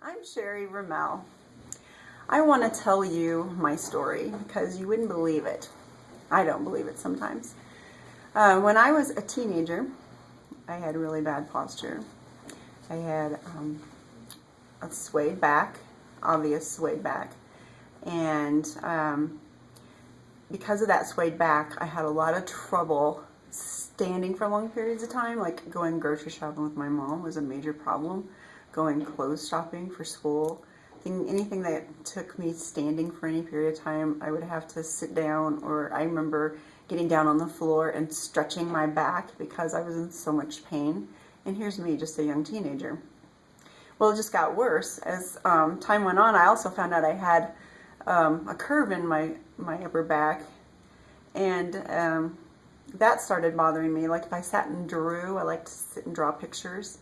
I'm Sherry Ramel. I want to tell you my story because you wouldn't believe it. I don't believe it sometimes. When I was a teenager, I had really bad posture. I had a swayed back, obvious swayed back, and because of that swayed back, I had a lot of trouble standing for long periods of time. Like going grocery shopping with my mom was a major problem. Going clothes shopping for school, anything that took me standing for any period of time, I would have to sit down, or I remember getting down on the floor and stretching my back because I was in so much pain. And here's me, just a young teenager. Well, it just got worse. As time went on, I also found out I had a curve in my upper back, and that started bothering me. Like if I sat and drew, I like to sit and draw pictures.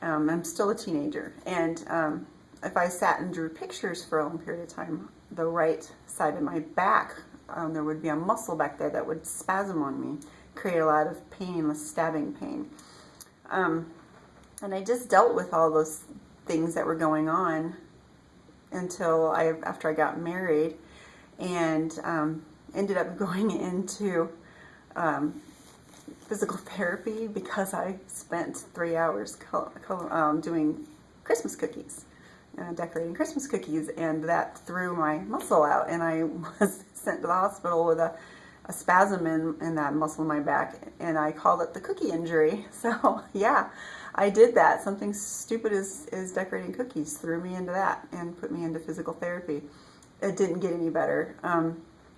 I'm still a teenager, and if I sat and drew pictures for a long period of time, the right side of my back, there would be a muscle back there that would spasm on me, create a lot of pain, stabbing pain. And I just dealt with all those things that were going on until after I got married, and ended up going into physical therapy because I spent 3 hours doing Christmas cookies, decorating Christmas cookies, and that threw my muscle out, and I was sent to the hospital with a spasm in that muscle in my back, and I called it the cookie injury. So yeah, I did that. Something stupid as decorating cookies threw me into that and put me into physical therapy. It didn't get any better.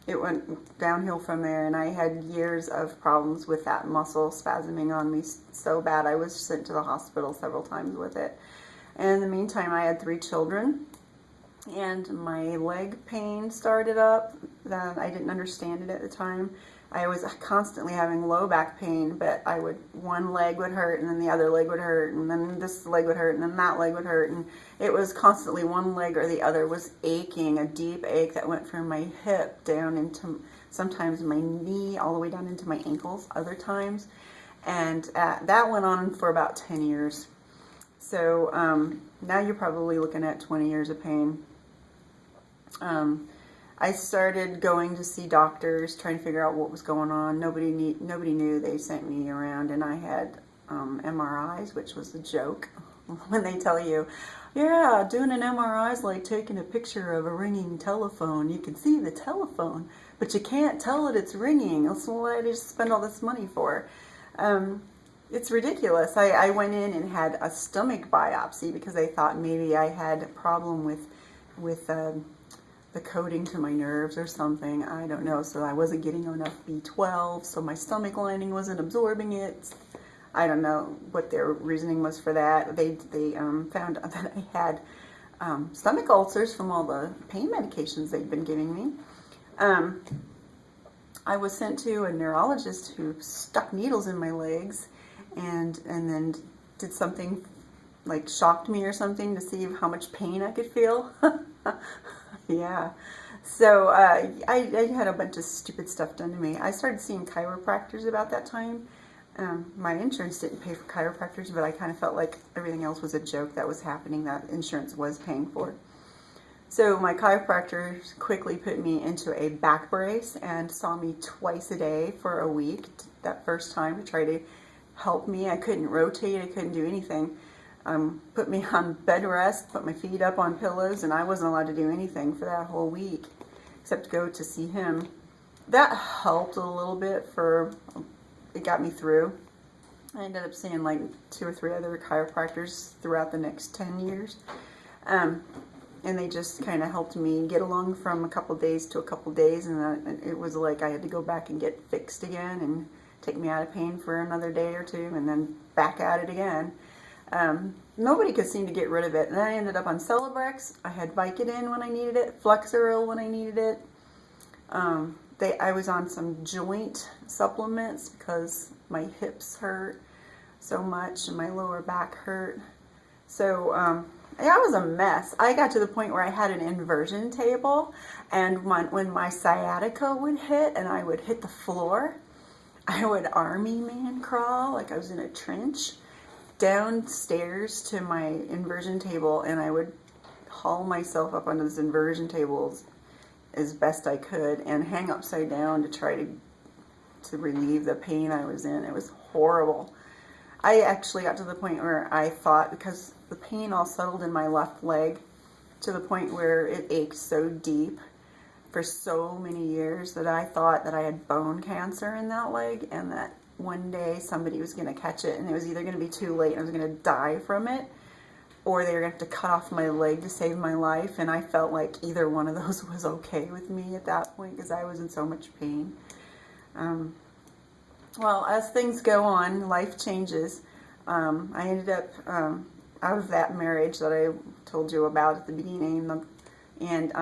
It went downhill from there, and I had years of problems with that muscle spasming on me so bad I was sent to the hospital several times with it. And in the meantime, I had 3 children, and my leg pain started up. I didn't understand it at the time. I was constantly having low back pain, but one leg would hurt, and then the other leg would hurt, and then this leg would hurt, and then that leg would hurt, and it was constantly one leg or the other was aching, a deep ache that went from my hip down into sometimes my knee, all the way down into my ankles other times, and that went on for about 10 years. So now you're probably looking at 20 years of pain. I started going to see doctors, trying to figure out what was going on. Nobody knew. They sent me around, and I had MRIs, which was a joke. When they tell you, yeah, doing an MRI is like taking a picture of a ringing telephone. You can see the telephone, but you can't tell it it's ringing. That's what I just spend all this money for. It's ridiculous. I went in and had a stomach biopsy because I thought maybe I had a problem with the coating to my nerves or something. I don't know. So I wasn't getting enough B12, so my stomach lining wasn't absorbing it. I don't know what their reasoning was for that. They found that I had stomach ulcers from all the pain medications they'd been giving me. I was sent to a neurologist who stuck needles in my legs and then did something like shocked me or something to see how much pain I could feel. Yeah. So I had a bunch of stupid stuff done to me. I started seeing chiropractors about that time. My insurance didn't pay for chiropractors, but I kind of felt like everything else was a joke that was happening that insurance was paying for. So my chiropractor quickly put me into a back brace and saw me twice a day for a week that first time to try to help me. I couldn't rotate. I couldn't do anything. Put me on bed rest, put my feet up on pillows, and I wasn't allowed to do anything for that whole week except go to see him. That helped a little bit it got me through. I ended up seeing like 2 or 3 other chiropractors throughout the next 10 years. And they just kind of helped me get along from a couple days to a couple days, and it was like I had to go back and get fixed again and take me out of pain for another day or 2, and then back at it again. Nobody could seem to get rid of it, and I ended up on Celebrex. I had Vicodin when I needed it, Flexeril when I needed it. I was on some joint supplements because my hips hurt so much and my lower back hurt. So I was a mess. I got to the point where I had an inversion table, and when my sciatica would hit and I would hit the floor, I would army man crawl like I was in a trench downstairs to my inversion table, and I would haul myself up onto this inversion table as best I could and hang upside down to try to relieve the pain I was in. It was horrible. I actually got to the point where I thought, because the pain all settled in my left leg to the point where it ached so deep for so many years, that I thought that I had bone cancer in that leg, and that one day somebody was going to catch it, and it was either going to be too late and I was going to die from it, or they were going to have to cut off my leg to save my life. And I felt like either one of those was okay with me at that point, because I was in so much pain. Well, as things go on, life changes. I ended up out of that marriage that I told you about at the beginning, and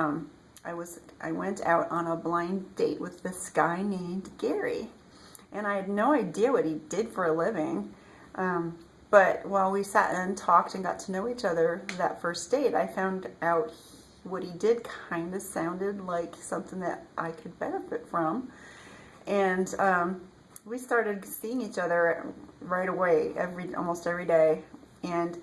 I went out on a blind date with this guy named Gary, and I had no idea what he did for a living. But while we sat and talked and got to know each other that first date, I found out what he did kind of sounded like something that I could benefit from. And we started seeing each other right away, almost every day. And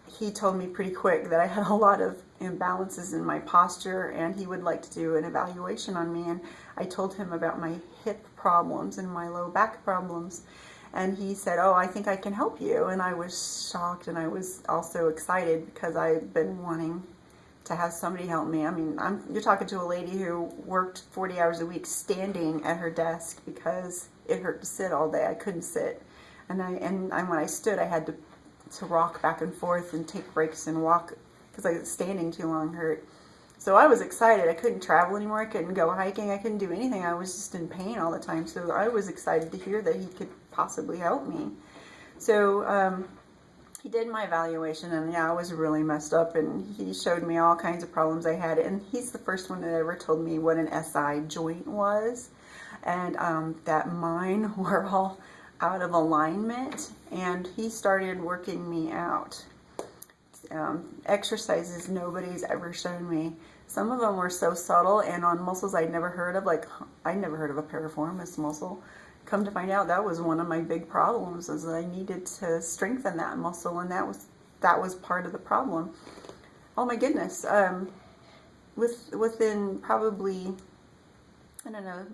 he told me pretty quick that I had a lot of imbalances in my posture, and he would like to do an evaluation on me. And I told him about my hip problems and my low back problems. And he said, "Oh, I think I can help you." And I was shocked, and I was also excited, because I've been wanting to have somebody help me. I mean, you're talking to a lady who worked 40 hours a week standing at her desk because it hurt to sit all day. I couldn't sit. And when I stood, I had to rock back and forth and take breaks and walk, because standing too long hurt. So I was excited. I couldn't travel anymore. I couldn't go hiking. I couldn't do anything. I was just in pain all the time. So I was excited to hear that he could possibly help me. So he did my evaluation, and yeah, I was really messed up, and he showed me all kinds of problems I had. And he's the first one that ever told me what an SI joint was, and that mine were all out of alignment. And he started working me out. Exercises nobody's ever shown me. Some of them were so subtle and on muscles I'd never heard of, like I'd never heard of a piriformis muscle. Come to find out, that was one of my big problems, is that I needed to strengthen that muscle, and that was part of the problem. Oh my goodness. Within probably, I don't know,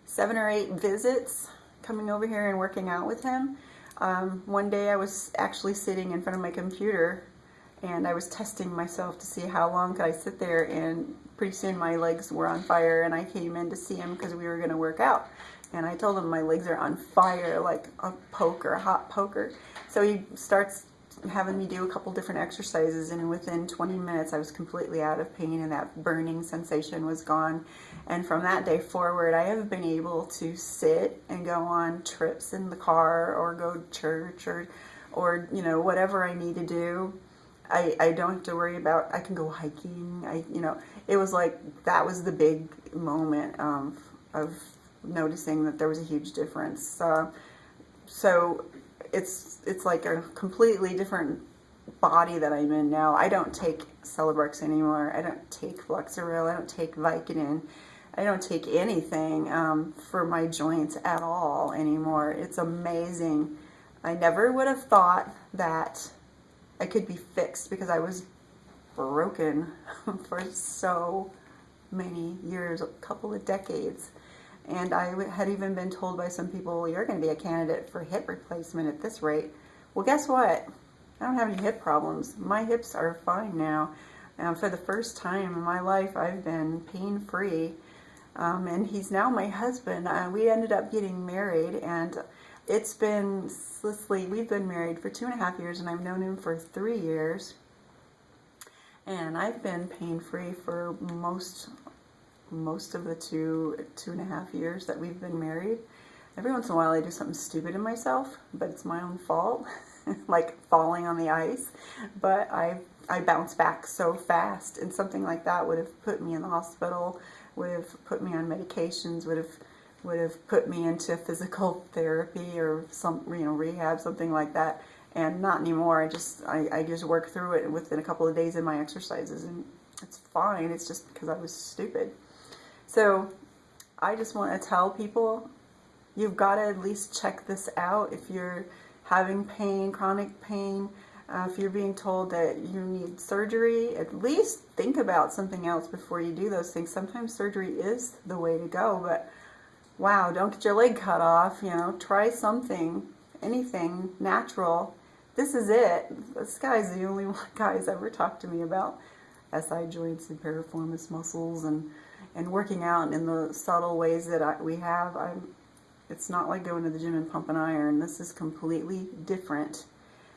7 or 8 visits coming over here and working out with him, one day I was actually sitting in front of my computer, and I was testing myself to see how long could I sit there, and pretty soon my legs were on fire, and I came in to see him because we were going to work out. And I told him my legs are on fire, like a hot poker. So he starts having me do a couple different exercises, and within 20 minutes I was completely out of pain, and that burning sensation was gone. And from that day forward, I have been able to sit and go on trips in the car, or go to church, or whatever I need to do. I don't have to worry about, I can go hiking. It was like, that was the big moment of noticing that there was a huge difference. So it's like a completely different body that I'm in now. I don't take Celebrex anymore. I don't take Flexeril. I don't take Vicodin. I don't take anything for my joints at all anymore. It's amazing. I never would have thought that I could be fixed, because I was broken for so many years, a couple of decades. And I had even been told by some people, "Well, you're going to be a candidate for hip replacement at this rate." Well, guess what? I don't have any hip problems. My hips are fine now. For the first time in my life, I've been pain-free. And he's now my husband. We ended up getting married, and we've been married for 2.5 years, and I've known him for 3 years. And I've been pain-free for most of the 2.5 years that we've been married. Every once in a while I do something stupid to myself, but it's my own fault, like falling on the ice. But I bounce back so fast, and something like that would have put me in the hospital, would have put me on medications, would have put me into physical therapy or some rehab, something like that. And not anymore. I just work through it within a couple of days in my exercises, and it's fine. It's just because I was stupid. So I just want to tell people, you've got to at least check this out if you're having pain, chronic pain. If you're being told that you need surgery, at least think about something else before you do those things. Sometimes surgery is the way to go, but wow, don't get your leg cut off. You know, try something, anything natural. This is it. This guy's the only one guy's ever talked to me about SI joints and piriformis muscles and working out in the subtle ways that we have. It's not like going to the gym and pumping iron. This is completely different.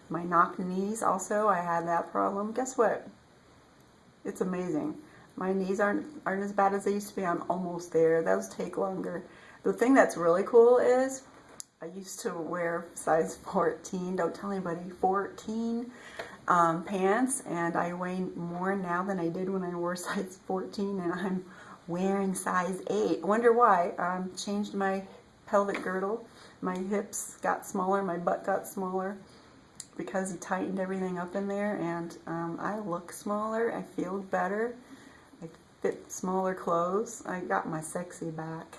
My knock knees also, I had that problem. Guess what? It's amazing. My knees aren't as bad as they used to be. I'm almost there. Those take longer. The thing that's really cool is I used to wear size 14, don't tell anybody, 14 pants, and I weigh more now than I did when I wore size 14, and I'm wearing size 8. Wonder why? Changed my pelvic girdle. My hips got smaller, my butt got smaller because he tightened everything up in there, and I look smaller, I feel better, I fit smaller clothes. I got my sexy back.